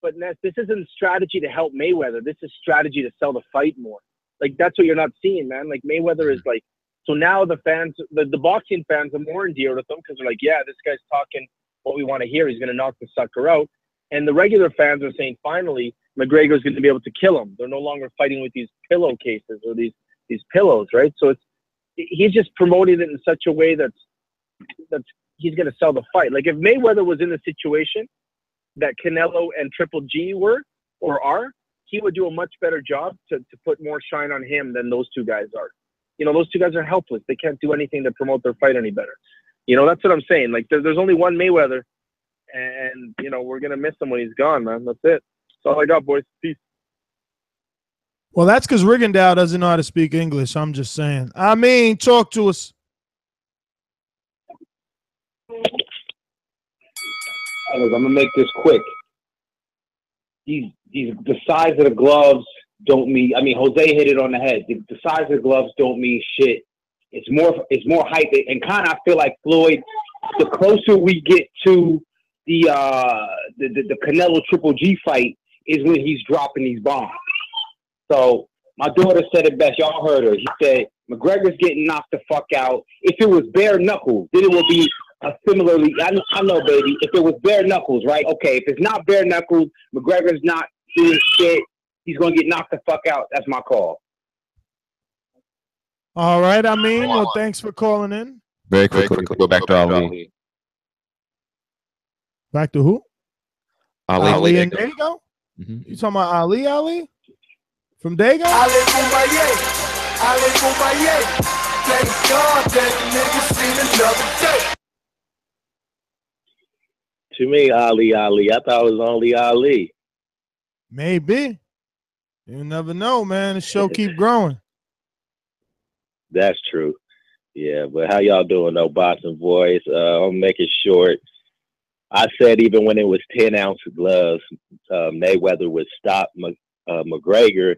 But Ness, this isn't strategy to help Mayweather. This is strategy to sell the fight more. Like, that's what you're not seeing, man. Like, Mayweather is like, so now the fans, the boxing fans are more endeared with them because they're like, yeah, this guy's talking what we want to hear. He's going to knock the sucker out. And the regular fans are saying, finally, McGregor's going to be able to kill him. They're no longer fighting with these pillowcases or these pillows, right? So he's just promoting it in such a way that's he's going to sell the fight. Like, if Mayweather was in the situation that Canelo and Triple G were or are, he would do a much better job to put more shine on him than those two guys are. Those two guys are helpless. They can't do anything to promote their fight any better. That's what I'm saying. Like, there's only one Mayweather, and, we're going to miss him when he's gone, man. That's it. That's all I got, boys. Peace. Well, that's because Rigondeaux doesn't know how to speak English. I'm just saying. I mean, talk to us. I'm going to make this quick. The size of the gloves don't mean. I mean, Jose hit it on the head. The size of the gloves don't mean shit. It's more height. And kind of, I feel like Floyd. The closer we get to the Canelo Triple G fight is when he's dropping these bombs. So my daughter said it best. Y'all heard her. He said McGregor's getting knocked the fuck out. If it was bare knuckles, then it would be similarly. I know, baby. If it was bare knuckles, right? Okay. If it's not bare knuckles, McGregor's not doing shit. He's gonna get knocked the fuck out. That's my call. All right. I mean, well, thanks for calling in. Very quickly, go back to Ali. Back to who? Ali and Dago? You talking about Ali? From Dago? Ali Boumaier. Thank God that nigga seen another day. To me, Ali. I thought it was only Ali. Maybe. You never know, man. The show keep growing. That's true. Yeah, but how y'all doing, though, Boxing Voice? I'll make it short. I said even when it was 10-ounce gloves, Mayweather would stop McGregor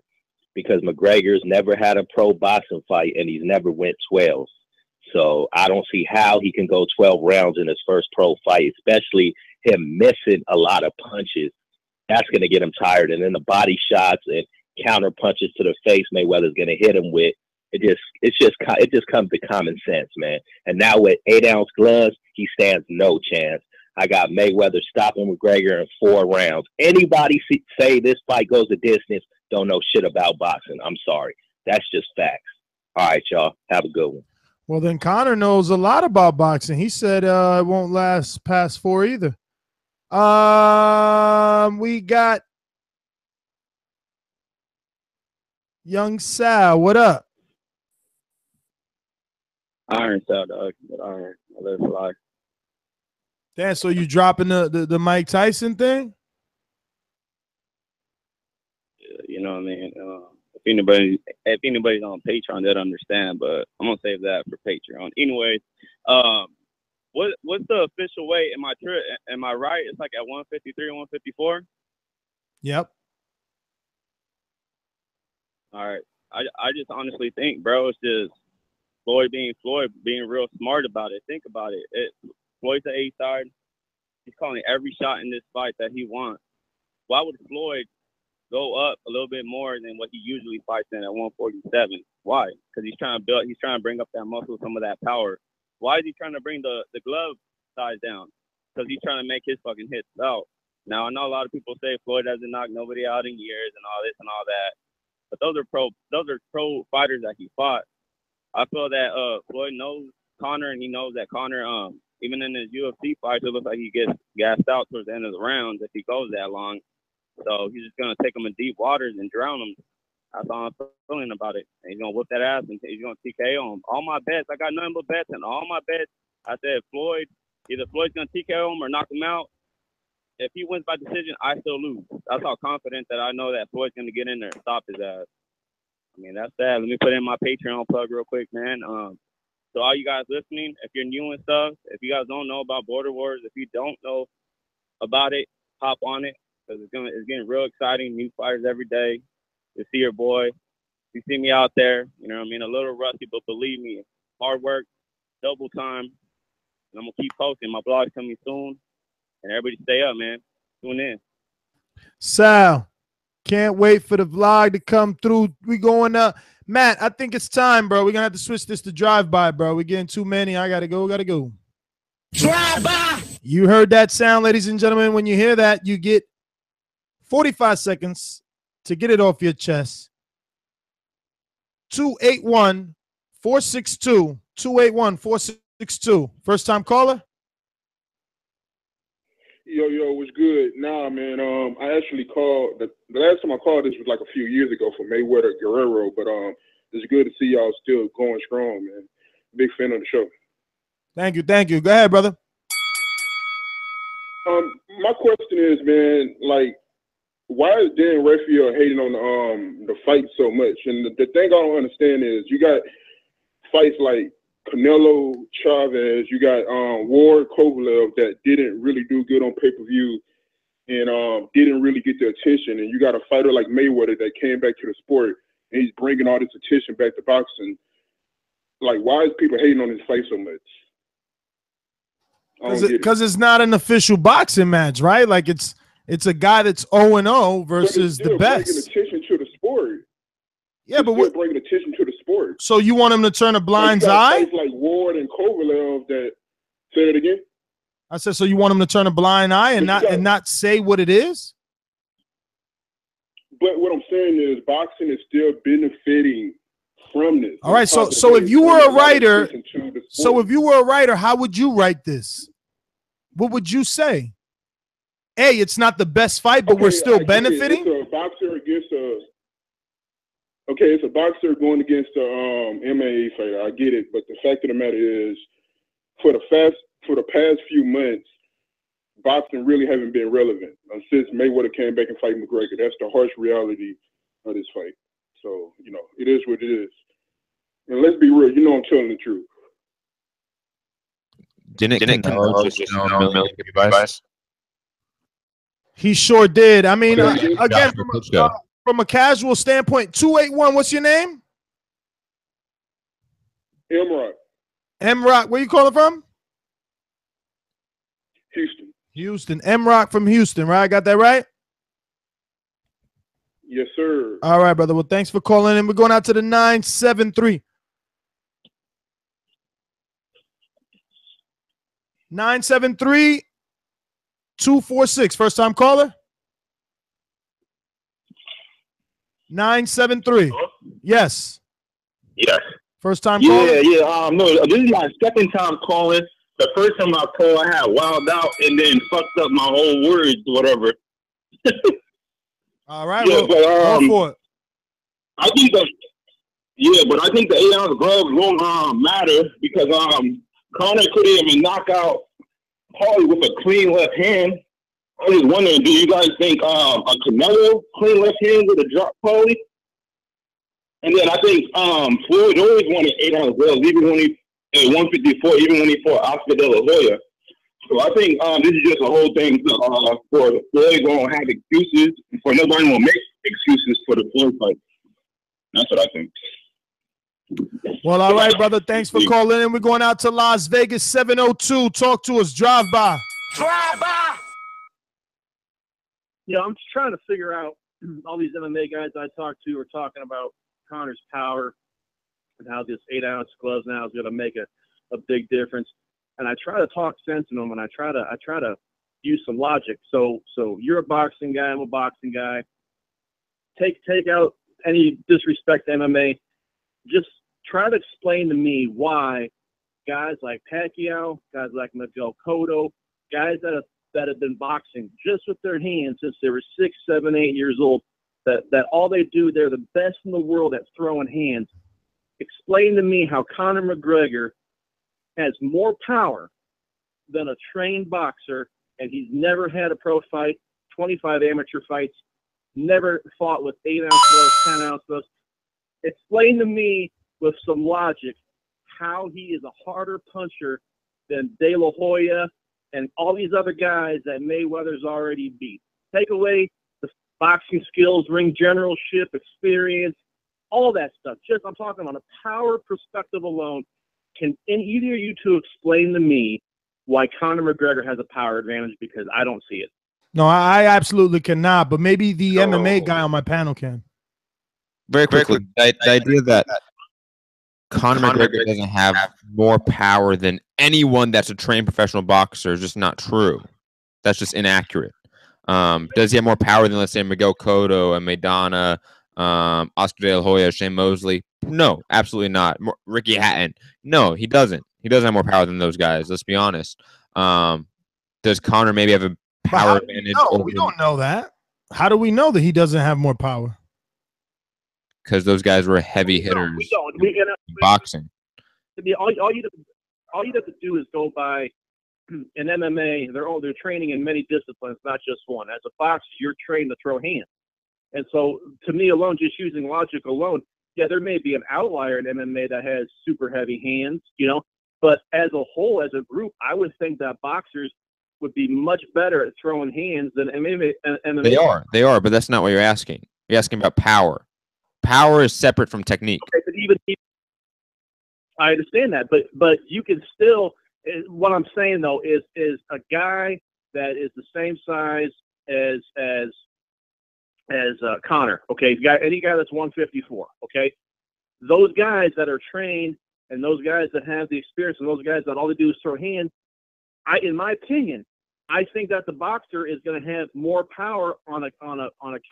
because McGregor's never had a pro boxing fight and he's never went 12. So I don't see how he can go 12 rounds in his first pro fight, especially him missing a lot of punches. That's going to get him tired. And then the body shots and counter punches to the face Mayweather's going to hit him with. It just comes to common sense, man. And now with 8-ounce gloves, he stands no chance. I got Mayweather stopping McGregor in 4 rounds. Anybody say this fight goes a distance, don't know shit about boxing. I'm sorry. That's just facts. All right, y'all. Have a good one. Well, then Conor knows a lot about boxing. He said it won't last past 4 either. We got Young Sal. What up? Iron Sal, dog. But iron. I live for life. Damn, so you dropping the Mike Tyson thing? You know what I mean? If anybody's on Patreon, they'll understand. But I'm gonna save that for Patreon. Anyways, what's the official weight? Am I right? It's like at 153 or 154. Yep. All right. I just honestly think, bro, it's just Floyd, being real smart about it. Think about it. Floyd's the A-side. He's calling every shot in this fight that he wants. Why would Floyd go up a little bit more than what he usually fights in at 147? Why? Because he's trying to bring up that muscle, some of that power. Why is he trying to bring the glove size down? Because he's trying to make his fucking hits out. Now, I know a lot of people say Floyd hasn't knocked nobody out in years and all this and all that. But those are pro fighters that he fought. I feel that Floyd knows Conor, and he knows that Conor, even in his UFC fights, it looks like he gets gassed out towards the end of the rounds if he goes that long. So he's just gonna take him in deep waters and drown him. That's all I'm feeling about it. And he's gonna whoop that ass and he's gonna TKO him. All my bets, I got nothing but bets, and all my bets, I said either Floyd's gonna TKO him or knock him out. If he wins by decision, I still lose. That's how confident that I know that Floyd's gonna get in there and stop his ass. I mean, that's that. Let me put in my Patreon plug real quick, man. So all you guys listening, if you're new and stuff, if you guys don't know about Border Wars, if you don't know about it, hop on it, because it's getting real exciting. New fighters every day. You see your boy. You see me out there. You know what I mean? A little rusty, but believe me, hard work, double time. And I'm gonna keep posting. My blog's coming soon. And everybody stay up, man. Tune in. Sal, can't wait for the vlog to come through. We going up. Matt, I think it's time, bro. We're going to have to switch this to drive-by, bro. We're getting too many. I got to go. Drive-by! You heard that sound, ladies and gentlemen. When you hear that, you get 45 seconds to get it off your chest. 281-462. 281-462. First time caller? Yo, what's good? Nah, man, I actually called, the last time I called this was like a few years ago for Mayweather Guerrero, but it's good to see y'all still going strong, man. Big fan of the show. Thank you. Go ahead, brother. My question is, man, like, why is Dan Raphael hating on the fight so much? And the thing I don't understand is you got fights like Canelo, Chavez, you got Ward, Kovalev that didn't really do good on pay-per-view and didn't really get the attention. And you got a fighter like Mayweather that came back to the sport and he's bringing all this attention back to boxing. Like, why is people hating on his fight so much? Because it's not an official boxing match, right? Like it's a guy that's 0-0 versus the best. Bringing attention to the sport. Yeah, but what bringing attention to the sport? So you want him to turn a blind eye? Like Ward and Kovalev that. Say it again. I said, so you want him to turn a blind eye and not say what it is? But what I'm saying is, boxing is still benefiting from this. All right, so if you were a writer, how would you write this? What would you say? A, it's not the best fight, but we're still benefiting. It's a boxer against it's a boxer going against a MMA fighter. I get it, but the fact of the matter is, for the past few months, boxing really hasn't been relevant since Mayweather came back and fight McGregor. That's the harsh reality of this fight. So, you know, it is what it is. And let's be real, you know I'm telling the truth. Didn't Canelo just million buys? He sure did. I mean, again, from a casual standpoint, 281, what's your name? M-Rock. M-Rock, where you calling from? Houston. M-Rock from Houston, right? I got that right? Yes, sir. All right, brother. Well, thanks for calling in. We're going out to the 973. 973-246. First time caller? 973. Yes. Yes. First time caller? Yeah. No, this is my second time calling. The first time I called, I had wild out and then fucked up my whole words, whatever. All right, go for it. I think but I think the 8-ounce gloves won't matter because Conor couldn't even knock out Paulie with a clean left hand. I was wondering, do you guys think a Canelo clean left hand would have dropped Paulie? And then I think Floyd always wanted 8-ounce gloves, even when he at 154, even when he fought Oscar De La Hoya. So I think this is just a whole thing for Floyd going to have excuses, for nobody will make excuses for the Floyd fight. That's what I think. Well, all right, brother. Thanks for calling in. We're going out to Las Vegas 702. Talk to us. Drive by. Yeah, I'm just trying to figure out all these MMA guys I talked to are talking about Conor's power and how this 8-ounce gloves now is going to make a big difference. And I try to talk sense in them, and I try to use some logic. So you're a boxing guy. I'm a boxing guy. Take out any disrespect to MMA. Just try to explain to me why guys like Pacquiao, guys like Miguel Cotto, guys that have been boxing just with their hands since they were 6, 7, 8 years old, that all they do, they're the best in the world at throwing hands. Explain to me how Conor McGregor has more power than a trained boxer, and he's never had a pro fight, 25 amateur fights, never fought with 8-ounce gloves, 10-ounce gloves. Explain to me with some logic how he is a harder puncher than De La Hoya and all these other guys that Mayweather's already beat. Take away the boxing skills, ring generalship, experience, all that stuff. Just, I'm talking on a power perspective alone. Can either of you two explain to me why Conor McGregor has a power advantage? Because I don't see it. No, I absolutely cannot, but maybe the MMA guy on my panel can. Very quickly, the idea that Conor McGregor doesn't have more power than anyone that's a trained professional boxer is just not true. That's just inaccurate. Does he have more power than, let's say, Miguel Cotto and Maidana, Oscar De La Hoya, Shane Mosley? No, absolutely not. Ricky Hatton? No, he doesn't. He doesn't have more power than those guys. Let's be honest. Does Conor maybe have a power advantage? No, we don't know that. How do we know that he doesn't have more power? Because those guys were heavy hitters in boxing. All you'd have to do is go by in MMA. They're training in many disciplines, not just one. As a boxer, you're trained to throw hands. And so, to me alone, just using logic alone, yeah, there may be an outlier in MMA that has super heavy hands, but as a whole, as a group, I would think that boxers would be much better at throwing hands than MMA. They are, but that's not what you're asking. You're asking about power. Power is separate from technique. Okay, but even I understand that, but you can still. What I'm saying though is a guy that is the same size as Conor. Okay, any guy that's 154. Okay, those guys that are trained and those guys that have the experience and those guys that all they do is throw hands. In my opinion, I think that the boxer is going to have more power on a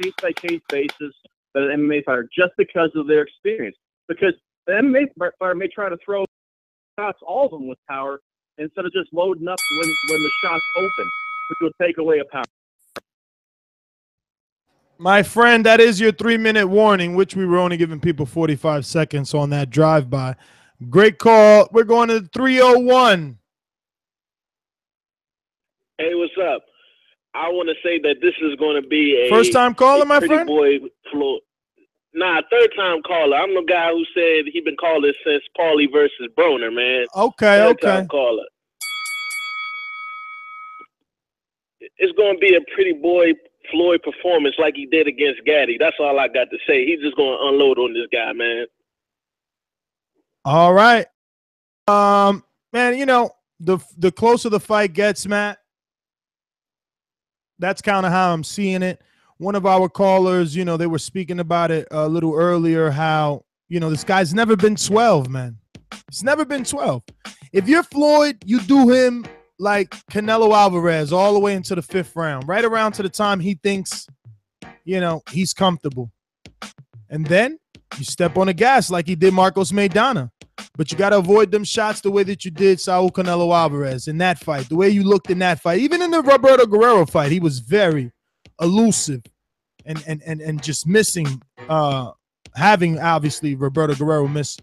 case by case basis than an MMA fighter, just because of their experience. Because the MMA fighter may try to throw shots, all of them with power, instead of just loading up when the shot's open, which will take away a power. My friend, that is your 3-minute warning, which we were only giving people 45 seconds on that drive-by. Great call. We're going to 301. Hey, what's up? I want to say that this is going to be a first-time caller, my friend? Boy Floyd. Nah, third-time caller. I'm the guy who said he been calling since Paulie versus Broner, man. Okay. Third-time caller. It's going to be a pretty boy Floyd performance like he did against Gaddy. That's all I got to say. He's just going to unload on this guy, man. All right. Man, the closer the fight gets, Matt, that's kind of how I'm seeing it. One of our callers, they were speaking about it a little earlier, how, this guy's never been 12, man. He's never been 12. If you're Floyd, you do him like Canelo Alvarez all the way into the 5th round, right around to the time he thinks, he's comfortable. And then you step on the gas like he did Marcos Maidana. But you got to avoid them shots the way that you did Saul Canelo Alvarez in that fight, the way you looked in that fight. Even in the Roberto Guerrero fight, he was very elusive and just missing, having obviously Roberto Guerrero miss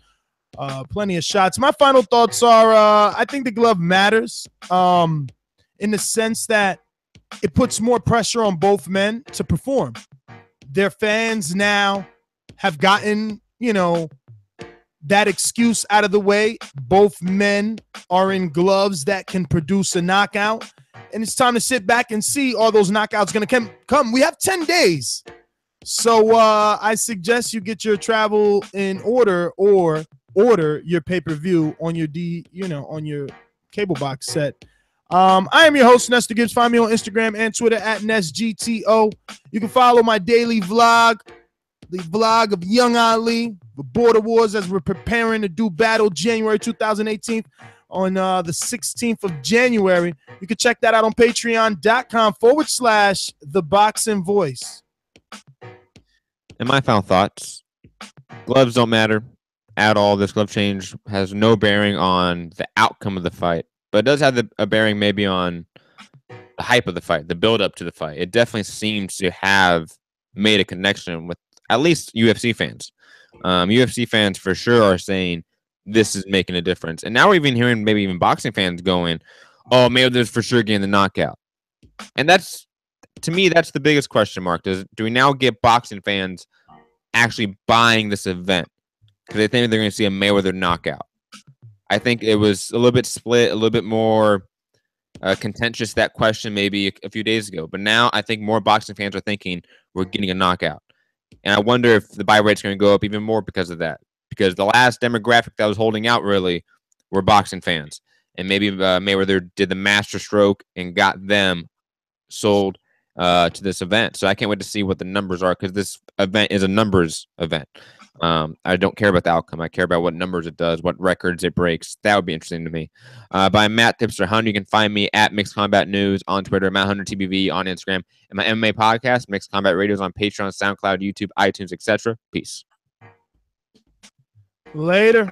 plenty of shots. My final thoughts are I think the glove matters in the sense that it puts more pressure on both men to perform. Their fans now have gotten, that excuse out of the way. Both men are in gloves that can produce a knockout. And it's time to sit back and see, are those knockouts going to come? We have 10 days So I suggest you get your travel in order or order your pay-per-view on your on your cable box set. I am your host, Nestor Gibbs. Find me on Instagram and Twitter at NestGTO. You can follow my daily vlog, the vlog of Young Ali, the Border Wars, as we're preparing to do battle January 2018 on the 16th of January. You can check that out on patreon.com/ThaBoxingVoice. And my final thoughts, gloves don't matter at all. This glove change has no bearing on the outcome of the fight, but it does have a bearing maybe on the hype of the fight, the build up to the fight. It definitely seems to have made a connection with at least UFC fans. UFC fans for sure are saying this is making a difference. And now we're even hearing maybe even boxing fans going, oh, Mayweather's for sure getting the knockout. And that's, to me, that's the biggest question mark. Do we now get boxing fans actually buying this event because they think they're going to see a Mayweather knockout? I think it was a little bit split, a little bit more contentious, that question maybe a few days ago. But now I think more boxing fans are thinking we're getting a knockout. And I wonder if the buy rate's going to go up even more because of that. Because the last demographic that was holding out really were boxing fans. And maybe Mayweather did the master stroke and got them sold to this event. So I can't wait to see what the numbers are, because this event is a numbers event. I don't care about the outcome. I care about what numbers it does, what records it breaks. That would be interesting to me. By Matt Hipster Hunter, you can find me at Mixed Combat News on Twitter, Matt Hunter TBV on Instagram, and my MMA podcast, Mixed Combat Radio, is on Patreon, SoundCloud, YouTube, iTunes, etc. Peace. Later.